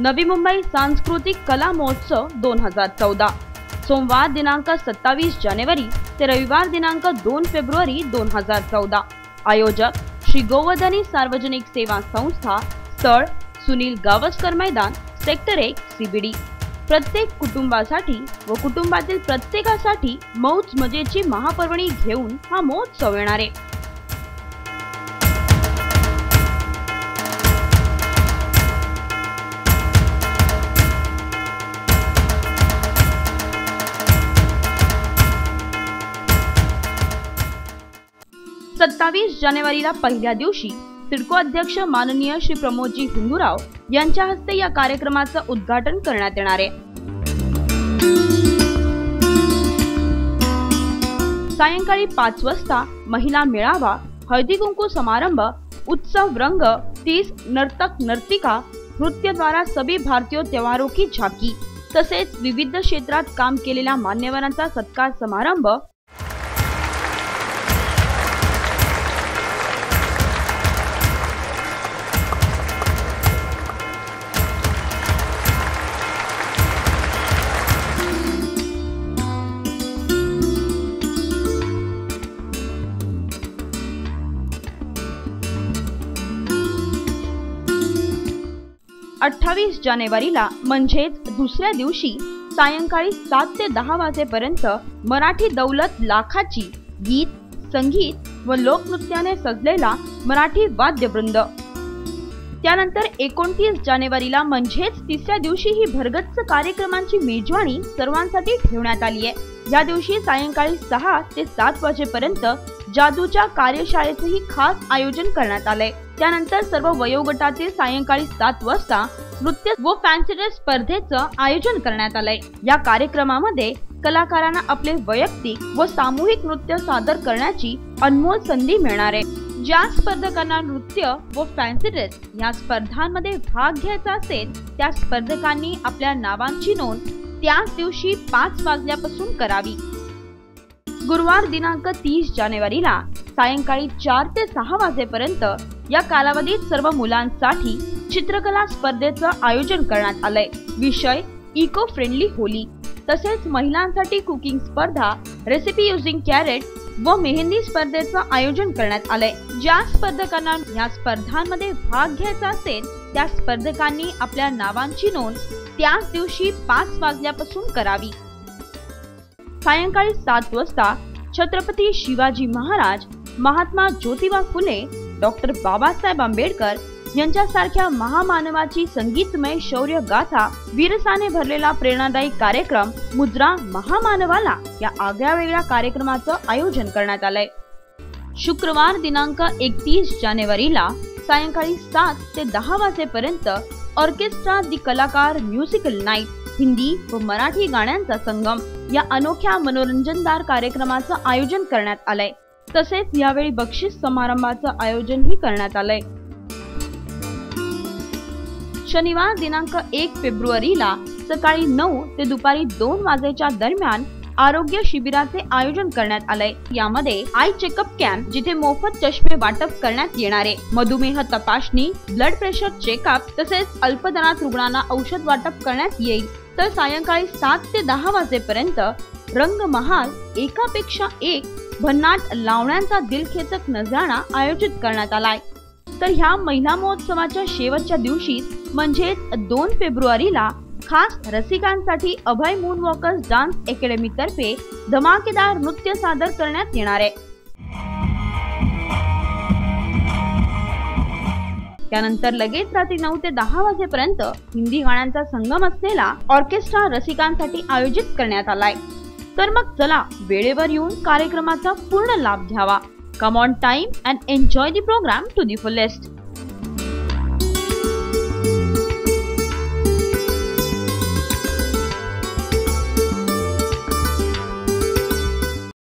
नवी मुंबई सांस्कृतिक कला महोत्सव 2014 सोमवार दिनांक 27 जानेवारी ते रविवार दिनांक 2 फेब्रुवारी 2014। आयोजक श्री गोवर्धनी सार्वजनिक सेवा संस्था, स्थळ सुनील गावस्कर मैदान, सेक्टर 1 CBD। प्रत्येक कुटुंबासाठी व कुटुंबातील प्रत्येकासाठी मौज मजेची महापर्वणी घेऊन हा महोत्सव येणार आहे। सत्तावीस जानेवारीला पहिल्या दिवशी सिडको अध्यक्ष माननीय श्री प्रमोदजी हिंदूराव यांच्या हस्ते या कार्यक्रमाचं उद्घाटन करण्यात येणार आहे। सायंकाळी 5 वाजता महिला मेळावा, हळदी कुंकू समारंभ, उत्सव रंग, 30 नर्तक नर्तिका, नृत्य द्वारा सभी भारतीय त्योहारों की झांकी तसेच विविध क्षेत्रात काम केलेल्या मान्यवरांचा सत्कार समारंभ। 28 जानेवारीला म्हणजेच दुसऱ्या दिवशी सायंकाळी 7 ते 10 वाजेपर्यंत मराठी दौलत लाखाची गीत, संगीत व लोकनृत्याने सजलेला मराठी वाद्यवृंद। त्यानंतर 29 जानेवारीला म्हणजेच तिसऱ्या दिवशी ही भरगच्च कार्यक्रमांची मेजवानी सर्वांसाठी ठेवण्यात आली आहे। या दिवशी सायंकाळी 6 ते 7 वाजेपर्यंत जादूच्या कार्यशाळेचेही खास आयोजन करण्यात आले। त्यानंतर सर्व वयोगटातील सायंकाळी 7 वाजता नृत्य व फॅन्सी ड्रेस स्पर्धेचं आयोजन करण्यात आलंय। या कार्यक्रमामध्ये कलाकारांना आपले वैयक्तिक व सामूहिक नृत्य सादर करण्याची अनमोल संधी मिळणार आहे। ज्या स्पर्धकांना नृत्य व फॅन्सी ड्रेस या स्पर्धांमध्ये भाग घ्यायचा असेल त्या स्पर्धकांनी आपल्या नावांची नोंद त्याच दिवशी 5 वाजल्यापासून करावी। गुरुवार दिनांक 30 जानेवारीला सायंकाळी 4 ते 6 वाजेपर्यंत या कालावधीत सर्व मुलांसाठी चित्रकला स्पर्धेचं आयोजन करण्यात आलंय। विषय इको फ्रेंडली होली। तसेच महिलांसाठी कुकिंग स्पर्धा, रेसिपी युजिंग कॅरेट व मेहंदी स्पर्धेचं आयोजन करण्यात आलंय। ज्या स्पर्धकांना या स्पर्धांमध्ये भाग घ्यायचा असेल त्या स्पर्धकांनी आपल्या नावांची नोंद त्याच दिवशी 5 वाजल्यापासून करावी। सायंकाळी 7 वाजता छत्रपती शिवाजी महाराज, महात्मा ज्योतिबा फुले, डॉक्टर बाबासाहेब आंबेडकर यांच्यासारख्या महामानवाची संगीतमय शौर्य गाथा, वीरसाने भरलेला प्रेरणादायी कार्यक्रम मुद्रा महामानवाला या आगळ्यावेगळ्या कार्यक्रमाचं आयोजन करण्यात आलंय। शुक्रवार दिनांक 31 जानेवारीला सायंकाळी 7 ते 10 वाजेपर्यंत ऑर्केस्ट्रा दि कलाकार म्युझिकल नाईट, हिंदी व मराठी गाण्यांचा संगम या अनोख्या मनोरंजनदार कार्यक्रमाचं आयोजन करण्यात आलंय। तसेच यावेळी बक्षीस समारंभाचं आयोजनही करण्यात आलंय। शनिवार दिनांक 1 फेब्रुवारीला सकाळी 9 ते दुपारी 2 वाजेच्या दरम्यान आरोग्य शिबिराचे आयोजन करण्यात आलंय। यामध्ये आय चेकअप कॅम्प, जिथे मोफत चष्मे वाटप करण्यात येणार आहे, मधुमेह तपासणी, ब्लड प्रेशर चेकअप तसेच अल्पदरात रुग्णांना औषध वाटप करण्यात येईल। तर सायंकाळी 7 ते 10 वाजेपर्यंत रंगमहाल एकापेक्षा एक भन्नाट लावण्यांचा दिलखेचक नजराणा आयोजित करण्यात आलाय। तर ह्या महिला महोत्सवाच्या शेवटच्या दिवशी म्हणजेच 2 फेब्रुवारीला खास रसिकांसाठी अभय मूनवॉकर्स डान्स अकॅडमी तर्फे धमाकेदार नृत्य सादर करण्यात येणार आहे। त्यानंतर लगेच रात्री 9 ते 10 वाजेपर्यंत हिंदी गाण्यांचा संगम असलेला ऑर्केस्ट्रा रसिकांसाठी आयोजित करण्यात आलाय। तर मग चला वेळेवर येऊन कार्यक्रमाचा पूर्ण लाभ घ्यावा। Come on time and enjoy the program to the fullest.